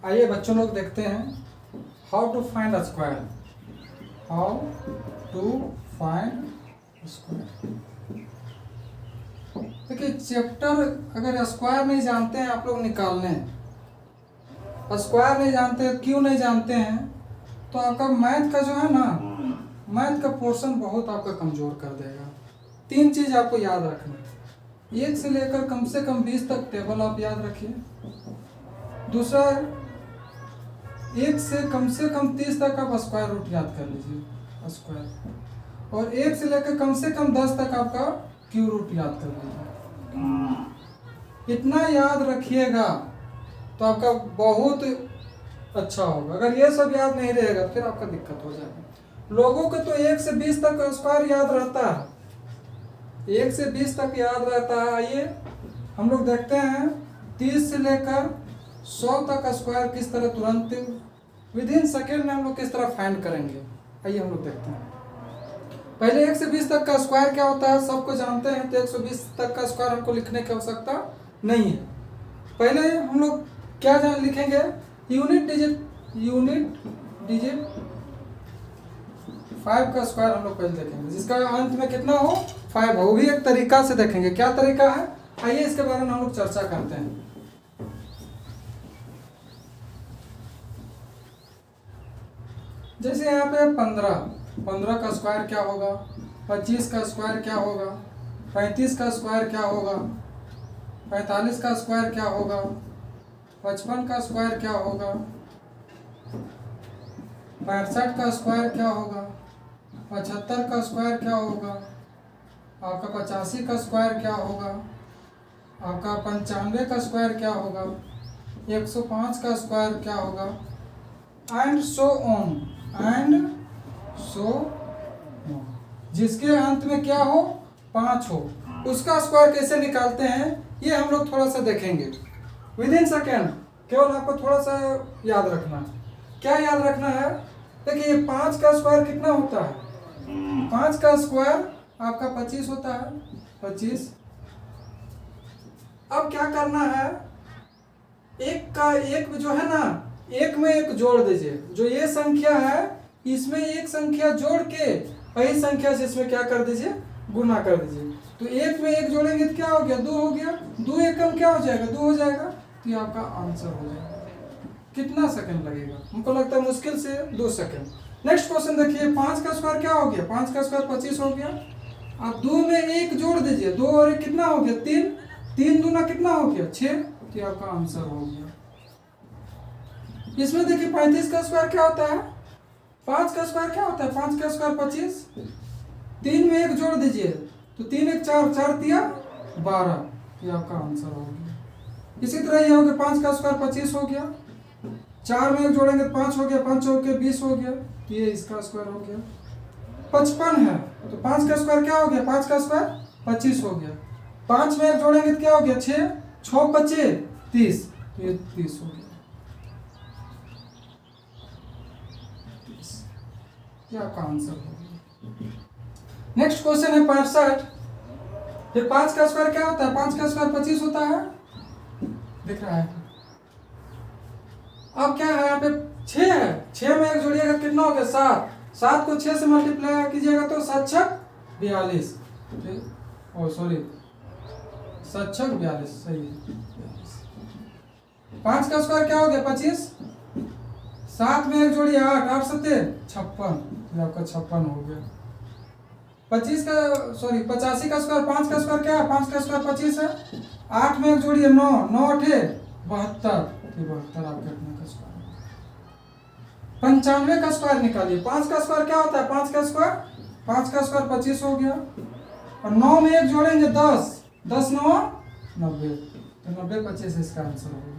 आइए बच्चों लोग देखते हैं how to find square. How to find square. देखिए चैप्टर अगर स्क्वायर नहीं जानते हैं आप लोग निकालने, स्क्वायर नहीं जानते, क्यों नहीं जानते हैं, तो आपका मैथ का जो है ना, मैथ का पोर्शन बहुत आपका कमजोर कर देगा। 3 चीज आपको याद रखना, 1 से लेकर कम से कम 20 तक टेबल आप याद रखिए। दूसरा 1 से कम 30 तक आप स्क्वायर रूट याद कर लीजिए स्क्वायर, और 1 से लेकर कम से कम 10 तक आपका क्यू रूट याद कर लीजिए। इतना याद रखिएगा तो आपका बहुत अच्छा होगा। अगर ये सब याद नहीं रहेगा फिर आपका दिक्कत हो जाएगा। लोगों को तो 1 से 20 तक स्क्वायर याद रहता है, 1 से 20 तक याद रहता है। आइए हम लोग देखते हैं 30 से लेकर 100 तक स्क्वायर किस तरह तुरंत विद इन सेकेंड में हम लोग किस तरह फाइंड करेंगे। आइए हम लोग देखते हैं। पहले 1 से 20 तक का स्क्वायर क्या होता है सबको जानते हैं, तो 120 तक का स्क्वायर हमको लिखने की आवश्यकता नहीं है। पहले हम लोग क्या लिखेंगे, यूनिट डिजिट 5 का स्क्वायर हम लोग पहले देखेंगे, जिसका अंत में कितना हो 5 हो। वो भी एक तरीका से देखेंगे, क्या तरीका है आइए इसके बारे में हम लोग चर्चा करते हैं। जैसे यहाँ पे 15 का स्क्वायर क्या होगा, 25 का स्क्वायर क्या होगा, 35 का स्क्वायर क्या होगा, 45 का स्क्वायर क्या होगा, 55 का स्क्वायर क्या होगा, 65 का स्क्वायर क्या होगा, 75 का स्क्वायर क्या होगा, आपका 85 का स्क्वायर क्या होगा, आपका 95 का स्क्वायर क्या होगा, 105 का स्क्वायर क्या होगा, and so on and so जिसके अंत में क्या हो 5 हो, उसका स्क्वायर कैसे निकालते हैं ये हम लोग थोड़ा सा देखेंगे विद इन सेकेंड। केवल आपको थोड़ा सा याद रखना है। क्या याद रखना है, देखिए 5 का स्क्वायर कितना होता है, 5 का स्क्वायर आपका 25 होता है, 25। अब क्या करना है, एक जो है ना, एक में एक जोड़ दीजिए। जो ये संख्या है इसमें एक संख्या जोड़ के वही संख्या से इसमें क्या कर दीजिए, गुना कर दीजिए। तो एक में एक जोड़ेंगे तो क्या हो गया, 2 हो गया, 2 एकम क्या हो जाएगा, 2 हो जाएगा, तो ये आपका आंसर हो जाएगा। कितना सेकंड लगेगा, हमको लगता है मुश्किल से 2 सेकंड। नेक्स्ट क्वेश्चन देखिए, 5 का स्क्वायर क्या हो गया, 5 का स्क्वायर 25 हो गया। आप 2 में 1 जोड़ दीजिए, 2 और 1 कितना हो गया, 3, 3 दूना कितना हो गया 6, तो ये आपका आंसर हो गया। इसमें देखिए 35 का स्क्वायर क्या होता है, 5 का स्क्वायर क्या होता है, 5 का स्क्वायर 25, 3 में 1 जोड़ दीजिए तो 3 1 4, 4 तिया 12, ये आपका आंसर हो गया। इसी तरह ये हो गया 5 का स्क्वायर 25 हो गया, 4 में 1 जोड़ेंगे तो 5 हो गया, 5 हो गया 20 हो गया, तो ये इसका स्क्वायर हो गया। 55 है तो 5 का स्क्वायर क्या हो गया, 5 का स्क्वायर 25 हो गया, 5 में 1 जोड़ेंगे तो क्या हो गया 6, 6 25 30, तो ये 30 हो गया। ये आपका आंसर होगा। नेक्स्ट क्वेश्चन है 65। ये 5 का स्क्वायर क्या होता है, 5 का स्क्वायर 25 होता है, दिख रहा है। अब क्या है यहाँ पे 6 है, 6 में 1 जोड़िएगा कितना हो गया 7, 7 को 6 से मल्टीप्लाई कीजिएगा तो 7 6 42, ओ सॉरी 7 6 42 सही है। 5 का स्क्वायर क्या हो गया 25, 7 में 1 जोड़िए 8, 8 7 56, आपका 56 हो गया। 85 का स्क्वायर, 5 का स्क्वायर क्या है, 5 का स्क्वायर 25 है, 8 में 1 जोड़िए 9, 9 8 72, 72 आपके अपने का स्क्वायर। 95 का स्क्वायर निकालिए, 5 का स्क्वायर क्या होता है, 5 का स्क्वायर 25 हो गया, और 9 में 1 जोड़ेंगे 10, 10 9 90, तो 90 25 इसका आंसर हो गया।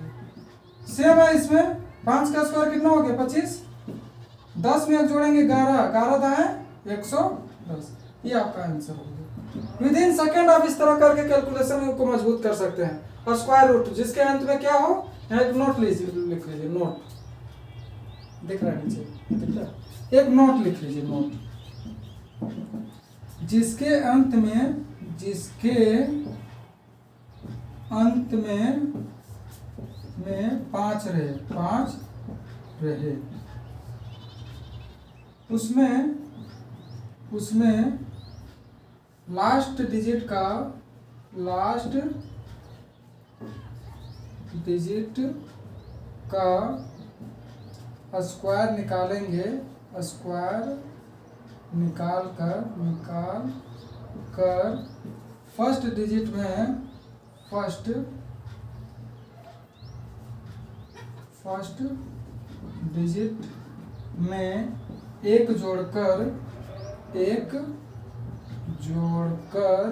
सेम है इसमें 5 का स्क्वायर कितना हो गया 25, 10 में 1 जोड़ेंगे 11, 11 दाएं 110, ये आपका आंसर हो गया। विद इन सेकेंड आप इस तरह करके कैलकुलेशन को मजबूत कर सकते हैं। और स्क्वायर रूट जिसके अंत में क्या हो, यहाँ एक नोट लीजिए, लिख लीजिए नोट, दिख रहा है नीचे, दिख रहा है, एक नोट लिख लीजिए, नोट जिसके अंत में में 5 रहे, 5 रहे, उसमें लास्ट डिजिट का स्क्वायर निकालेंगे, स्क्वायर निकाल कर फर्स्ट डिजिट में एक जोड़कर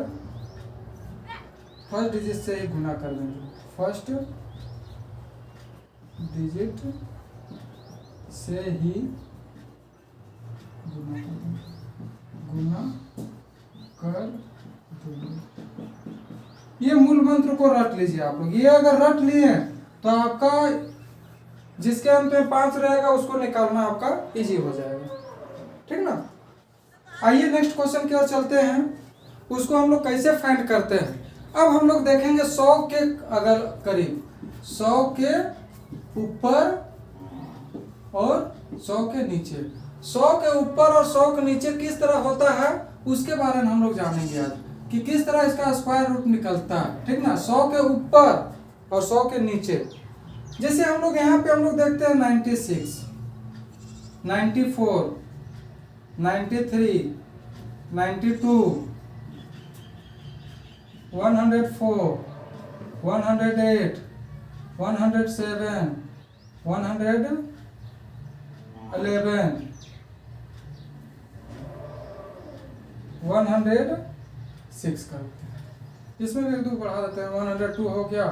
फर्स्ट डिजिट से ही गुना कर देंगे, फर्स्ट डिजिट से ही गुना कर देंगे। ये मूल मंत्र को रट लीजिए आप लोग। ये अगर रट लिए तो आपका जिसके अंत में 5 रहेगा उसको निकालना आपका इजी हो जाएगा, ठीक ना। आइए नेक्स्ट क्वेश्चन की ओर चलते हैं। उसको हम लोग कैसे फाइंड करते हैं। अब हम लोग देखेंगे 100 के अगर करीब, 100 के ऊपर और 100 के नीचे, 100 के ऊपर और 100 के नीचे किस तरह होता है उसके बारे में हम लोग जानेंगे आज, कि किस तरह इसका स्क्वायर रूट निकलता है, ठीक ना। 100 के ऊपर और 100 के नीचे, जैसे हम लोग यहाँ पे हम लोग देखते हैं 96, 94, 93, 92, 104, 108, 107, 111, 106 करते हैं। इसमें भी 2 बढ़ा देते हैं, 102 हो गया,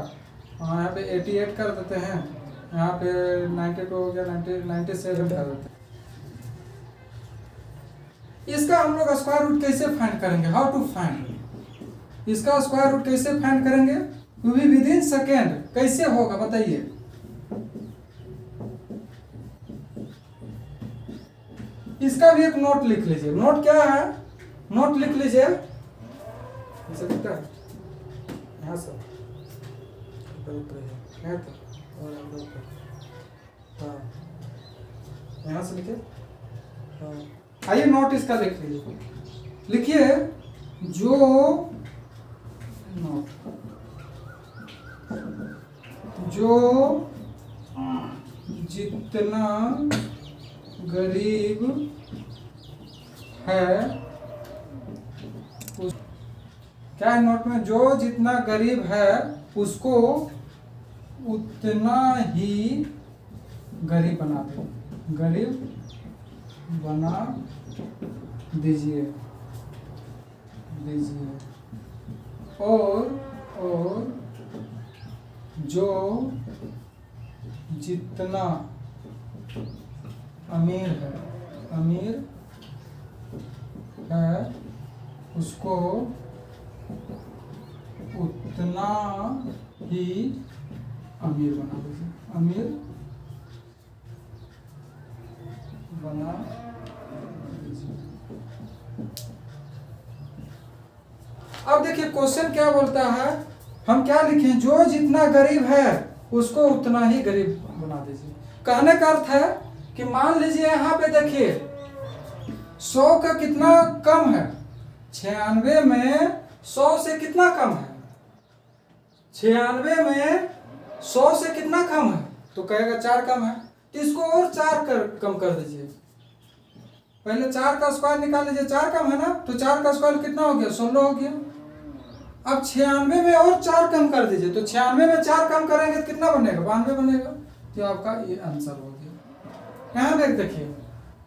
यहाँ पे 88 कर देते हैं, यहाँ पे 92 हो गया, 97 कर देते हैं। इसका हम लोग स्क्वायर रूट कैसे फाइंड करेंगे, हाउ टू फाइंड, इसका स्क्वायर रूट कैसे फाइंड करेंगे, विद इन सेकेंड कैसे होगा बताइए। इसका भी एक नोट लिख लीजिए। नोट क्या है, नोट लिख लीजिए, ऐसे दिखता है यहाँ से, हाँ यहाँ से लिखिए, हाँ आइए नोट इसका लिख लीजिए। लिखिए जो नोट, जो जितना गरीब है उस, क्या है नोट में, जो जितना गरीब है उसको उतना ही गरीब बना दे, गरीब बना दीजिए, और जो जितना अमीर है उसको उतना ही अमीर बना दीजिए, अमीर बना दीजिए। अब देखिए क्वेश्चन क्या बोलता है, हम क्या लिखें, जो जितना गरीब है उसको उतना ही गरीब बना दीजिए। कहने का अर्थ है कि मान लीजिए यहाँ पे देखिए 100 का कितना कम है, 96 में 100 से कितना कम है, 96 में 100 से कितना कम है, तो कहेगा 4 कम है, तो इसको और 4 कम कर दीजिए। पहले 4 का स्क्वायर निकाल लीजिए, 4 कम है ना, तो 4 का स्क्वायर कितना हो गया, 16 हो गया। अब 96 में और 4 कम कर दीजिए, तो 96 में 4 कम करेंगे तो कितना बनेगा, 92 बनेगा। तो आपका ये आंसर हो गया। यहाँ देखिए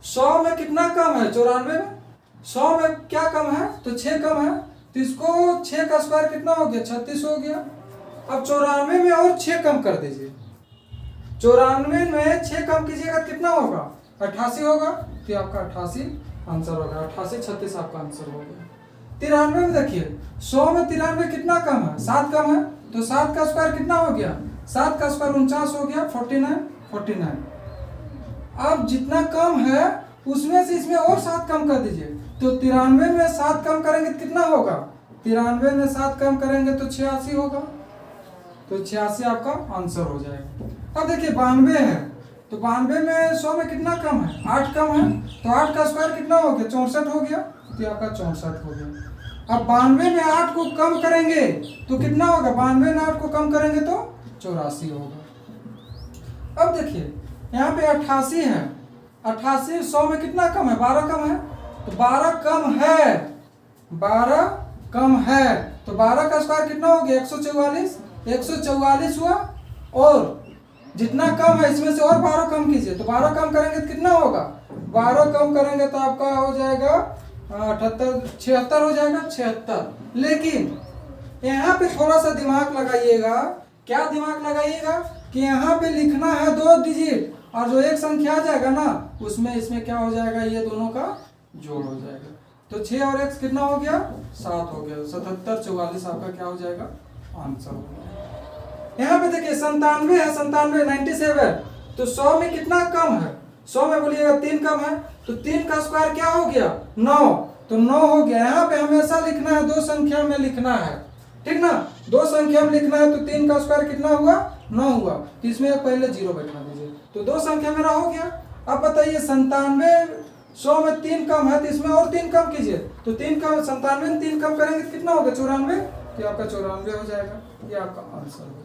100 में कितना कम है, 94 में, 100 में क्या कम है, तो 6 कम है, तो इसको 6 का स्क्वायर कितना हो गया, 36 हो गया। अब 94 में और 6 कम कर दीजिए, 94 में 6 कम कीजिएगा कितना होगा, 88 होगा। तो आपका 88 आंसर होगा, 88 36 आपका आंसर हो गया। 93 में देखिए 100 में 93 कितना कम है, 7 कम है, तो 7 का स्क्वायर कितना हो गया, 7 का स्क्वायर 49 हो गया, 49। अब जितना कम है उसमें से इसमें और 7 कम कर दीजिए, तो 93 में 7 कम करेंगे तो कितना होगा, 93 में 7 कम करेंगे तो 86 होगा। तो 86 आपका आंसर हो जाएगा। अब देखिए 92 है, तो 92 में 100 में कितना कम है, 8 कम है, तो 8 का स्क्वायर कितना हो गया, 64 हो गया, तो ये आपका 64 हो गया। अब 92 में 8 को कम करेंगे तो कितना होगा, 92 में 8 को कम करेंगे तो 84 होगा। अब देखिए यहाँ पे 88 है, 88 100 में कितना कम है, 12 कम है, तो 12 कम है, 12 कम है, तो 12 का स्क्वायर कितना हो गया, 144, 144 हुआ, और जितना कम है इसमें से और 12 कम कीजिए, तो 12 कम करेंगे तो कितना होगा, 12 कम करेंगे तो आपका हो जाएगा 78, 76 हो जाएगा, 76। लेकिन यहाँ पे थोड़ा सा दिमाग लगाइएगा, क्या दिमाग लगाइएगा कि यहाँ पे लिखना है 2 डिजिट, और जो एक संख्या आ जाएगा ना उसमें इसमें क्या हो जाएगा, ये दोनों का जोड़ हो जाएगा, तो 6 और x कितना हो गया, 7 हो गया, 77, 44 आपका क्या हो जाएगा, आंसर हो गया। यहाँ पे देखिए 97 है, 97 97, तो 100 में कितना कम है, 100 में बोलिएगा 3 कम है, तो 3 का स्क्वायर क्या हो गया, 9, तो 9 हो गया। यहाँ पे हमेशा लिखना है 2 संख्या में लिखना है, ठीक ना, 2 संख्या में लिखना है, तो 3 का स्क्वायर कितना हुआ, 9 हुआ, तो इसमें पहले 0 बैठा दीजिए, तो 2 संख्या मेरा हो गया। अब बताइए 97 100 में 3 कम है, तो इसमें और 3 कम कीजिए, तो 3 कम 97 में 3 कम करेंगे तो कितना होगा, 94, तो आपका 94 हो जाएगा, ये आपका आंसर हो जाएगा।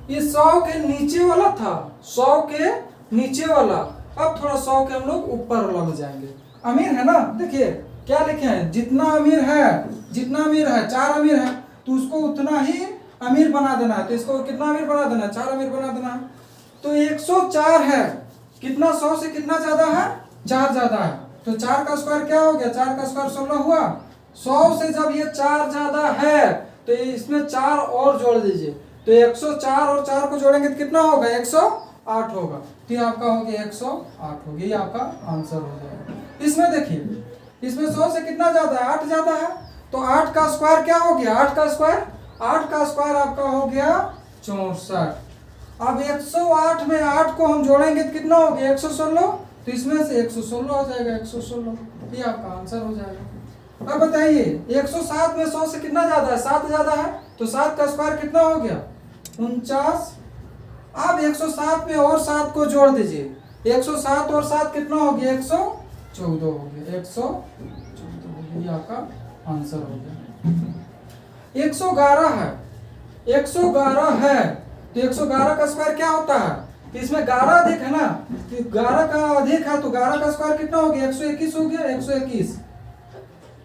ये 100 के नीचे वाला था, 100 के नीचे वाला, अब थोड़ा 100 के हम लोग ऊपर वाला में जाएंगे। अमीर है ना, देखिए क्या लिखे हैं, जितना अमीर है 4 अमीर है, तो उसको उतना ही अमीर बना देना है, तो इसको कितना अमीर बना देना है, 4 अमीर बना देना है। तो 104 है, कितना 100 से कितना ज्यादा है, 4 ज्यादा है, तो 4 का स्क्वायर क्या हो गया, 4 का स्क्वायर 16 हुआ, 100 से जब ये 4 ज्यादा है तो इसमें 4 और जोड़ दीजिए, तो 104 और 4 को जोड़ेंगे तो कितना होगा, 108 होगा, तो ये आपका हो गया 108 हो गया, ये आपका आंसर हो जाएगा। इसमें देखिए, इसमें 100 से कितना ज्यादा है, 8 ज्यादा है, तो 8 का स्क्वायर क्या हो गया, 8 का स्क्वायर आपका हो गया 64। अब 108 में 8 को हम जोड़ेंगे तो कितना हो गया, 116, तो इसमें से 116 हो जाएगा, 116, ये आपका आंसर हो जाएगा। अब बताइए 107 में 100 से कितना ज्यादा है, 7 ज्यादा है, तो 7 का स्क्वायर कितना हो गया, 49। अब 107 में और 7 को जोड़ दीजिए, 107 और 7 कितना हो गया, 114 हो गया, 114 हो गया, ये आपका आंसर हो गया। 111 है, 111 है, तो 111 का स्क्वायर क्या होता है, तो इसमें 11 अधिक है ना, तो 11 का अधिक है, तो 11 का स्क्वायर कितना हो गया, 121 हो गया, 121।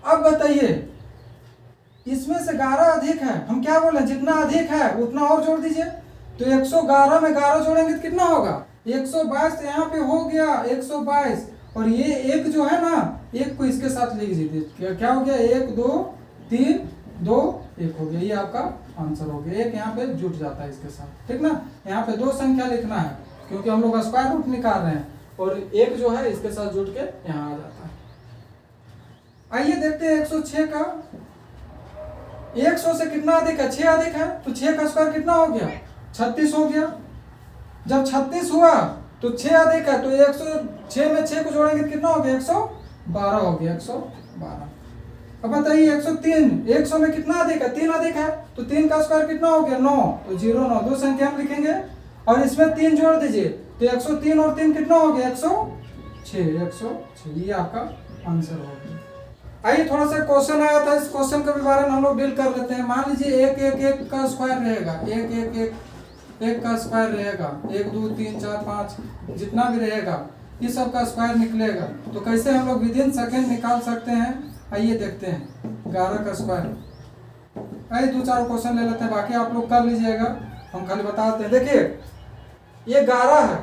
अब बताइए इसमें से 11 अधिक है, हम क्या बोले, जितना अधिक है उतना और जोड़ दीजिए, तो 111 में 11 जोड़ेंगे तो कितना होगा, 122, यहाँ पे हो गया 122, और ये एक जो है ना, एक को इसके साथ लिख दीजिए, क्या हो गया, 1 2 3 2 1 हो गया, ये आपका आंसर हो गया। एक यहाँ पे जुट जाता है इसके साथ, ठीक ना, यहाँ पे 2 संख्या लिखना है क्योंकि हम लोग स्क्वायर रूट निकाल रहे हैं, और एक जो है इसके साथ जुट के यहाँ आ जाता है। आइए देखते हैं 106 का, 100 से कितना अधिक है, 6 अधिक है, तो 6 का स्क्वायर कितना हो गया, 36 हो गया। जब 36 हुआ तो 6 अधिक है, तो 106 में 6 को जोड़ेंगे तो कितना हो गया, 112 हो गया, 112। अब बताइए 103, 100 में कितना अधिक है, 3 अधिक है, तो 3 का स्क्वायर कितना हो गया, 9, तो 0 9, 2 संख्या हम लिखेंगे और इसमें 3 जोड़ दीजिए, तो 103 और 3 कितना हो गया, 106, ये आपका आंसर हो गया। आइए थोड़ा सा क्वेश्चन आया था, इस क्वेश्चन के बारे में हम लोग डील कर लेते हैं। मान लीजिए 1 1 1 का स्क्वायर रहेगा, 1 1 1 1 का स्क्वायर रहेगा, 1 2 3 4 5 जितना भी रहेगा ये सब का स्क्वायर निकलेगा, तो कैसे हम लोग विदिन सेकंड निकाल सकते हैं, आइए देखते हैं। 11 का स्क्वायर, आइए 2-4 क्वेश्चन ले लेते हैं, बाकी आप लोग कर लीजिएगा, हम खाली बताते हैं। देखिए ये 11 है,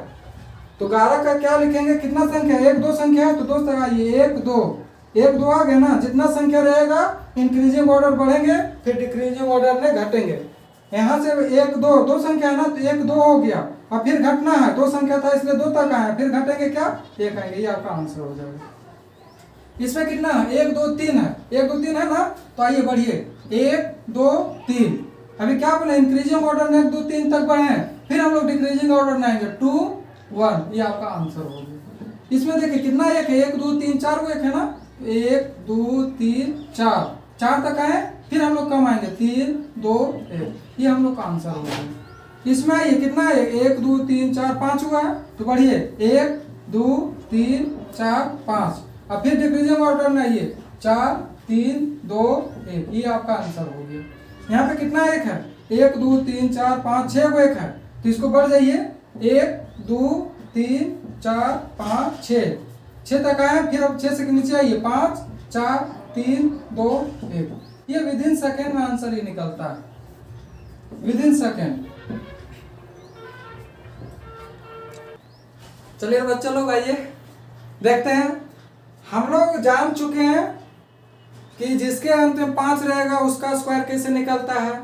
तो 11 का क्या लिखेंगे, कितना संख्या है, 1 2 संख्या है, तो दोस्त आइए 1 2 1 2 आ गया ना, जितना संख्या रहेगा इंक्रीजिंग ऑर्डर बढ़ेंगे, फिर डिक्रीजिंग ऑर्डर में घटेंगे। यहाँ से 1 2 2 संख्या है ना, तो 1 2 हो गया, अब फिर घटना है, 2 संख्या था इसलिए 2 तक आया, फिर घटेंगे क्या, 1 आएंगे, ये आपका आंसर हो जाएगा। इसमें कितना है, 1 2 3 है, 1 2 3 है ना, तो आइए बढ़िए 1 2 3, अभी क्या बोले इंक्रीजिंग ऑर्डर में 1 2 3 तक बढ़े, फिर हम लोग डिक्रीजिंग ऑर्डर में आएंगे 2 1, ये आपका आंसर हो गया। इसमें देखिए कितना 1 है, 1 2 3 4 को 1 है ना, 1 2 3 4 4 तक आए, फिर हम लोग कम आएंगे 3 2 1, ये हम लोग का आंसर हो गया। इसमें आइए कितना है 1 2 3 4 5 हुआ है, तो बढ़िए 1 2 3 4 5, अब फिर डिक्रीजिंग ऑर्डर में आइए 4 3 2 1, ये आपका आंसर हो गया। यहाँ पे कितना एक है 1 2 3 4 5 6 को एक है, तो इसको बढ़ जाइए 1 2 3 4 5 6 तक आए, फिर अब 6 से नीचे आइए 5 4 3 2 1, ये विद इन सेकेंड में आंसर ही निकलता है, विद इन सेकेंड। चलिए बच्चे लोग आइए देखते हैं, हम लोग जान चुके हैं कि जिसके अंत में 5 रहेगा उसका स्क्वायर कैसे निकलता है,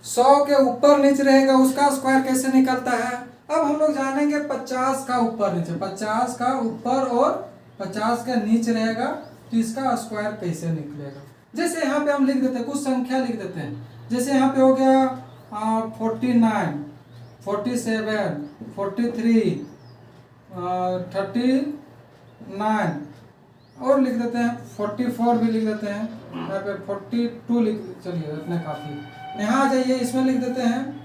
100 के ऊपर नीचे रहेगा उसका स्क्वायर कैसे निकलता है। अब हम लोग जानेंगे 50 का ऊपर नीचे, 50 का ऊपर और 50 का नीचे रहेगा तो इसका स्क्वायर कैसे निकलेगा। जैसे यहाँ पे हम लिख देते हैं, कुछ संख्या लिख देते हैं, जैसे यहाँ पे हो गया 49 47 43 39 और लिख देते हैं 44 भी लिख देते हैं, यहाँ पे 42 लिख, चलिए इतने काफ़ी। यहाँ आ जाइए, इसमें लिख देते हैं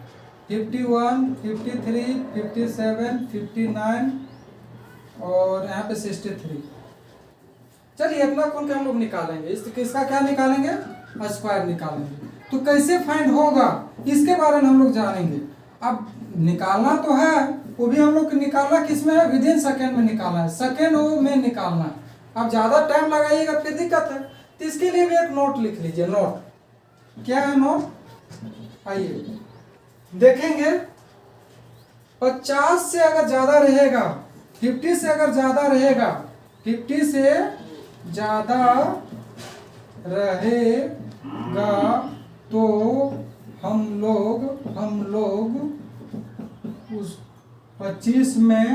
51 53 57 59 और यहाँ पे 63। चलिए इतना कौन के हम लोग निकालेंगे, इसका क्या निकालेंगे, स्क्वायर निकालेंगे। तो कैसे फाइंड होगा इसके बारे में हम लोग जानेंगे। अब निकालना तो है, वो भी हम लोग निकालना किसमें है, विद इन सेकेंड में निकालना है, सेकेंड में निकालना है। अब ज्यादा टाइम लगाइएगा फिर दिक्कत है, तो इसके लिए भी एक नोट लिख लीजिए। नोट क्या है, नोट आइए देखेंगे 50 से अगर ज्यादा रहेगा, 50 से अगर ज्यादा रहेगा, 50 से ज्यादा रहेगा तो हम लोग उस 25 में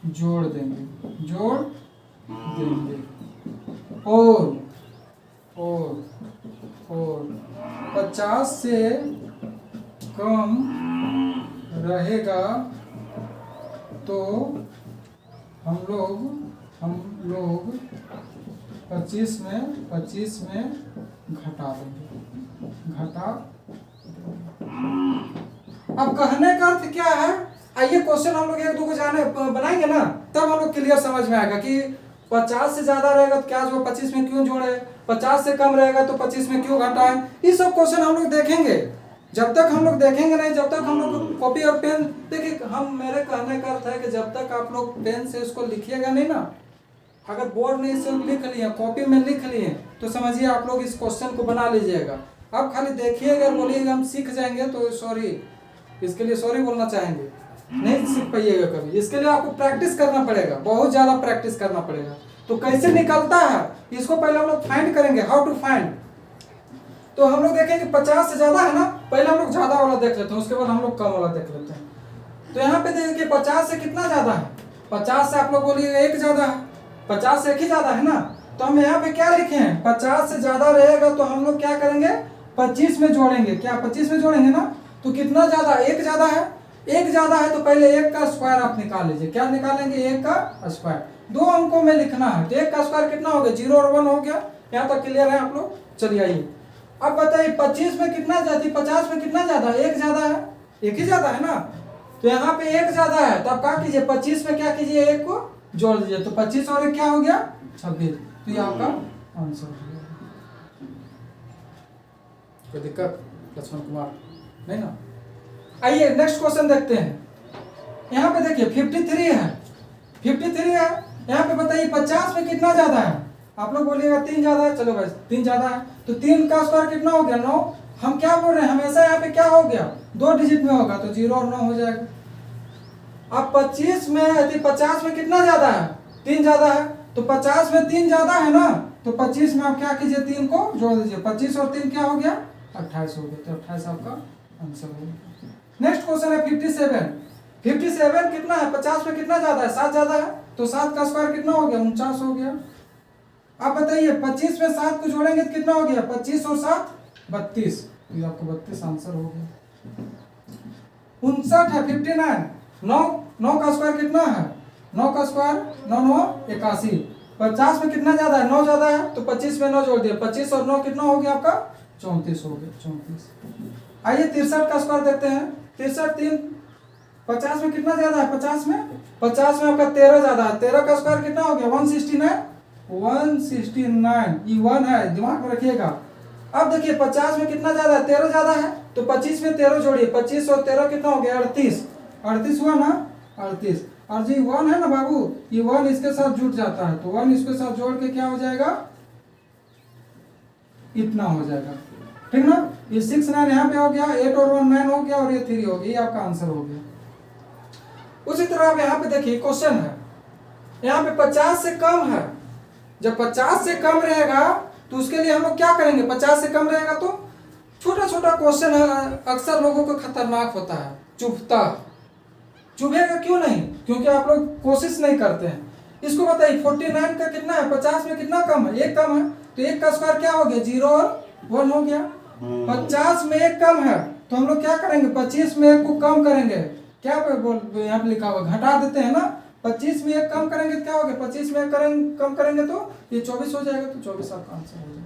जोड़ देंगे और 50 से कम रहेगा तो हम लोग 25 में घटा देंगे। अब कहने का अर्थ क्या है, आइए क्वेश्चन हम लोग एक दो को जाने बनाएंगे ना, तब हम लोग क्लियर समझ में आएगा कि 50 से ज्यादा रहेगा तो क्या जो 25 में क्यों जोड़े, 50 से कम रहेगा तो 25 में क्यों घटाएं, ये सब क्वेश्चन हम लोग देखेंगे। जब तक हम लोग देखेंगे नहीं, जब तक हम लोग कॉपी और पेन, देखिए हम, मेरे कहने का अर्थ है कि जब तक आप लोग पेन से इसको लिखिएगा नहीं ना, अगर बोर्ड में इसे लिख लिए, कॉपी में लिख लिए, तो समझिए आप लोग इस क्वेश्चन को बना लीजिएगा। अब खाली देखिएगा और बोलिएगा हम सीख जाएंगे, तो सॉरी, इसके लिए सॉरी बोलना चाहेंगे, नहीं सीख पाइएगा कभी। इसके लिए आपको प्रैक्टिस करना पड़ेगा, बहुत ज्यादा प्रैक्टिस करना पड़ेगा। तो कैसे निकलता है इसको पहले हम लोग फाइंड करेंगे, हाउ टू फाइंड। तो हम लोग देखेंगे 50 से ज्यादा है ना, पहले हम लोग ज्यादा वाला देख लेते हैं, उसके बाद हम लोग कम वाला देख लेते हैं। तो यहाँ पे देखिए 50 से कितना ज्यादा है, 50 से आप लोग बोलिएगा एक ज्यादा है, 50 से एक ही ज्यादा है ना। तो हम यहाँ पे क्या लिखे हैं, 50 से ज्यादा रहेगा तो हम लोग क्या करेंगे, 25 में जोड़ेंगे। क्या 25 में जोड़ेंगे ना, तो कितना ज्यादा, एक ज्यादा है, एक ज्यादा है तो पहले एक का स्क्वायर आप निकाल लीजिए। क्या निकालेंगे, एक का स्क्वायर। 2 अंकों में लिखना है, तो एक का स्क्वायर कितना हो गया, 0 और 1 हो गया। यहाँ तक क्लियर है आप लोग। चलिए आइए अब बताइए 25 में कितना ज्यादा, 50 में कितना ज्यादा, एक ज्यादा है, एक ही ज्यादा है ना। तो यहाँ पे एक ज्यादा है, तो आप क्या कीजिए, 25 में क्या कीजिए, एक को जोड़ दीजिए, तो 25 और एक क्या हो गया, 26। तो ये आपका आंसर हो गया। कोई दिक्कत लक्ष्मण कुमार नहीं ना। आइए नेक्स्ट क्वेश्चन देखते हैं। यहाँ पे देखिए 53 है, 53 है। यहाँ पे बताइए 50 में कितना ज्यादा है, आप लोग बोलिएगा 3 ज्यादा है। चलो भाई 3 ज्यादा है, तो 3 का स्क्वायर कितना हो गया, 9। हम क्या बोल रहे हैं, हमेशा यहाँ पे क्या हो गया, 2 डिजिट में होगा, तो 0 और 9 हो जाएगा। अब 25 में 50 में कितना ज्यादा है, 3 ज्यादा है, तो 50 में 3 ज्यादा है ना, तो 25 में आप क्या कीजिए, 3 को जोड़ दीजिए। 25 और 3 क्या हो गया, 28 हो गया। तो 28 आपका आंसर हो गया। नेक्स्ट क्वेश्चन है 57। 57 कितना है, 50 में कितना ज्यादा है, 7 ज्यादा है, तो 7 का स्क्वायर कितना हो गया, 49 हो गया। आप बताइए 25 में 7 को जोड़ेंगे तो कितना हो गया, 25 और 7 32। तो आपको 32 आंसर हो गया। 59 है, 59। 9 का स्क्वायर कितना है, 9 का स्क्वायर 9 9 81। 50 में कितना ज्यादा है, 9 ज्यादा है, तो 25 में 9 जोड़ दिया, 25 और 9 कितना हो गया आपका 34 हो गया, 34। आइए 63 का स्क्वायर देखते हैं। 63 3 50 में कितना ज्यादा है, 50 में आपका 13 ज्यादा है। 13 का स्क्वायर कितना हो गया 169, 169 ये 1 है, दिमाग में रखिएगा। अब देखिए 50 में कितना ज्यादा है, 13 ज्यादा है, तो 25 में 13 जोड़िए, 25 और 13 कितना हो गया 38, 38 हुआ ना 38। और जी 1 है ना बाबू, ये 1 इसके साथ जुड़ जाता है, तो 1 इसके साथ जोड़ के क्या हो जाएगा, इतना हो जाएगा, ठीक ना। ये 6 9 यहाँ पे हो गया, 8 और 1 9 हो गया, और ये 3 हो गया, ये आपका आंसर हो गया। उसी तरह आप यहाँ पे देखिए क्वेश्चन है, यहाँ पे 50 से कम है। जब 50 से कम रहेगा तो उसके लिए हम लोग क्या करेंगे, 50 से कम रहेगा तो छोटा छोटा क्वेश्चन अक्सर लोगों को खतरनाक होता है, चुभेगा क्यों नहीं, क्योंकि आप लोग कोशिश नहीं करते हैं। इसको बताइए 49 का कितना है, 50 में कितना कम है, 1 कम है, तो 1 का स्क्वायर क्या हो गया 0 और 1 हो गया। 50 में 1 कम है तो हम लोग क्या करेंगे, 25 में 1 को कम करेंगे, क्या यहाँ पे लिखा हुआ घटा देते हैं ना, 25 में 1 कम करेंगे तो क्या हो गया, 25 में 1 कम करेंगे तो ये 24 हो जाएगा, तो 24 आपका आंसर हो जाएगा।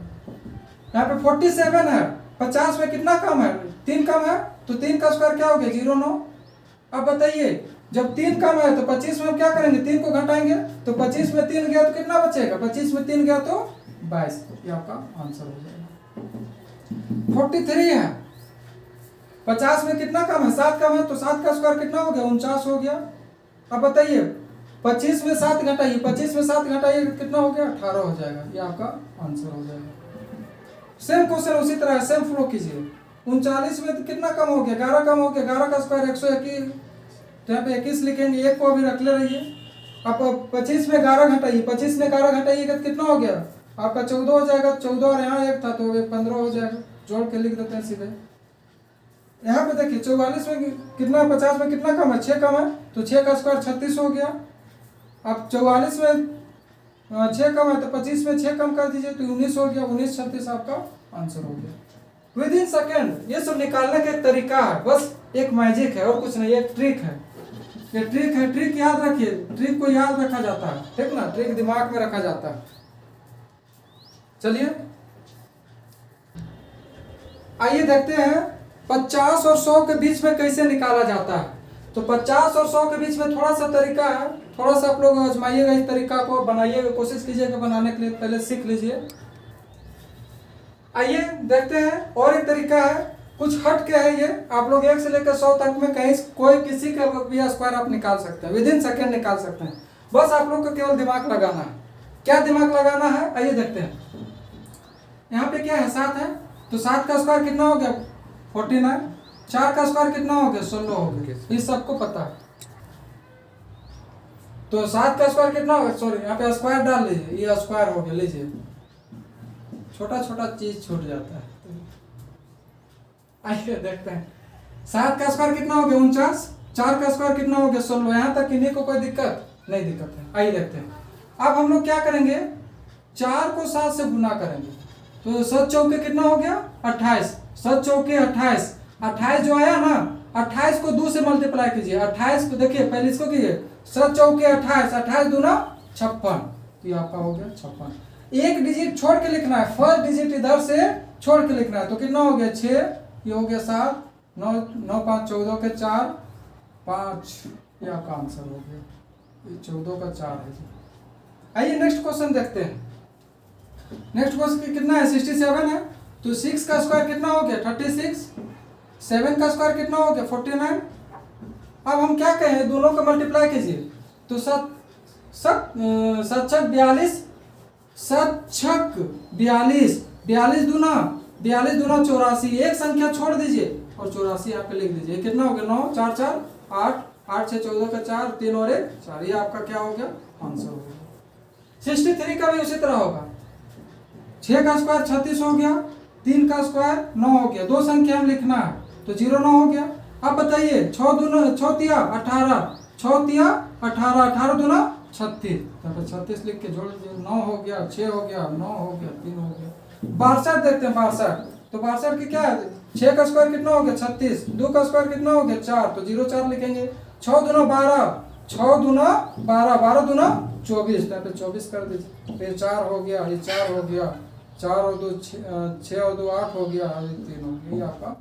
यहाँ पे 47 है, 50 में कितना कम है, 3 कम है, तो 3 का स्क्वायर क्या हो गया 0 9। अब बताइए जब 3 कम है तो 25 में हम क्या करेंगे, 3 को घटाएंगे, तो 25 में 3 गया तो कितना बचेगा, 25 में 3 गया तो 22, ये आपका आंसर हो जाएगा। 43 है, 50 में कितना कम है, 7 कम है, तो 7 का स्क्वायर कितना हो गया 49 हो गया। अब बताइए 25 में 7 घटाइए, 25 में 7 घटाइए कितना हो गया 18 हो जाएगा, ये आपका आंसर हो जाएगा। सेम क्वेश्चन उसी तरह सेम फ्लो कीजिए। 39 में कितना कम हो गया, 11 कम हो गया, 11 का स्क्वायर 121, तो यहाँ पे 21 लिखेंगे, 1 को अभी रख ले रहिए। अब 25 में 11 घटाइए, 25 में 11 घटाइएगा तो कितना हो गया आपका 14 हो जाएगा, 14 और यहाँ 1 था तो 15 हो जाएगा, जोड़ के लिख देते हैं सीधे। यहाँ पे देखिए 44 में कितना, 50 में कितना कम है 6 कम है, तो 6 का स्क्वायर 36 हो गया। अब 44 में 6 कम है तो 25 में 6 कम कर दीजिए, तो 19 हो गया, 19 36 आपका आंसर हो गया। विद इन सेकेंड ये सब निकालने का एक तरीका है, बस एक मैजिक है और कुछ नहीं, एक ट्रिक है, ये ट्रिक है। ट्रिक याद रखिए, ट्रिक को याद रखा जाता है, ठीक ना, ट्रिक दिमाग में रखा जाता है। चलिए आइए देखते हैं 50 और 100 के बीच में कैसे निकाला जाता है। तो 50 और 100 के बीच में थोड़ा सा तरीका है, थोड़ा सा आप लोग आजमाइएगा, इस तरीका को बनाइएगा, कोशिश कीजिएगा बनाने के लिए, पहले सीख लीजिए। आइए देखते हैं और एक तरीका है, कुछ हट के है ये, आप लोग 1 से लेकर 100 तक में कहीं कोई किसी का भी स्क्वायर आप निकाल सकते हैं, विद इन सेकेंड निकाल सकते हैं, बस आप लोग को केवल दिमाग लगाना है। क्या दिमाग लगाना है, आइए देखते हैं। यहाँ पे क्या है 7 है, तो 7 का स्क्वायर कितना हो गया 49, 4 का स्क्वायर कितना हो गया 16 हो गया, इस सबको पता है। तो 7 का स्क्वायर कितना होगा, सॉरी यहाँ पे स्क्वायर डाल लीजिए, ये स्क्वायर हो गया, लीजिए छोटा छोटा चीज छूट जाता है। आइए देखते हैं 7 का स्क्वायर कितना हो गया 49, 4 का स्क्वायर कितना हो गया 16, यहाँ तक किन्हीं को कोई दिक्कत नहीं, दिक्कत है। आइए देखते हैं, अब हम लोग क्या करेंगे, 4 को 7 से गुना करेंगे, तो 7 चौके कितना हो गया 28, 7 चौके 28, 28 जो आया ना, 28 को 2 से मल्टीप्लाई कीजिए, 28 को देखिए पहले इसको कीजिए, 7 चौके 28, 28 दूना 56, ये आपका हो गया 56। एक डिजिट छोड़ के लिखना है, फर्स्ट डिजिट इधर से छोड़ के लिखना है, तो कितना हो गया 6, ये हो गया 7, 9 9 5 14 के 4 5, ये आपका आंसर हो गया, ये 14 का 4 है। आइए नेक्स्ट क्वेश्चन देखते हैं। नेक्स्ट क्वेश्चन कितना है 67 है, तो 6 का स्क्वायर कितना हो गया 36, 7 का स्क्वायर कितना हो गया 49। अब हम क्या कहें, दोनों का मल्टीप्लाई कीजिए, तो 7 छक 42, 7 छक 42, 42 दूना 84, एक संख्या छोड़ दीजिए और 84 यहाँ पे लिख दीजिए, कितना हो गया 9 4 4 8, 8 से 14 का 4, 3 और 1 4, ये आपका क्या हो गया आंसर हो गया। 63 का भी उसी तरह होगा, 6 का स्क्वायर 36 हो गया, 3 का स्क्वायर 9 हो गया, दो संख्या हम लिखना है, तो 0 9 हो गया। अब बताइए 6 तिया 18, 6 तिया 18, 18 दूना 36, तो 36 लिख के जोड़ दीजिए, 9 हो गया, 6 हो गया, 9 हो गया, 3 हो गया। 62 देखते हैं, 62, तो 62 की क्या है, 6 का स्क्वायर कितना हो गया 36, 2 का स्क्वायर कितना हो गया 4, तो 0 4 लिखेंगे, 6 दूना 12, 6 दूना 12, 12 दूना 24, यहाँ पे 24 कर दीजिए। फिर 4 हो गया, ये 4 हो गया, 4 और 2 6 और 2 8 हो गया, और ये 3 हो गया, ये आपका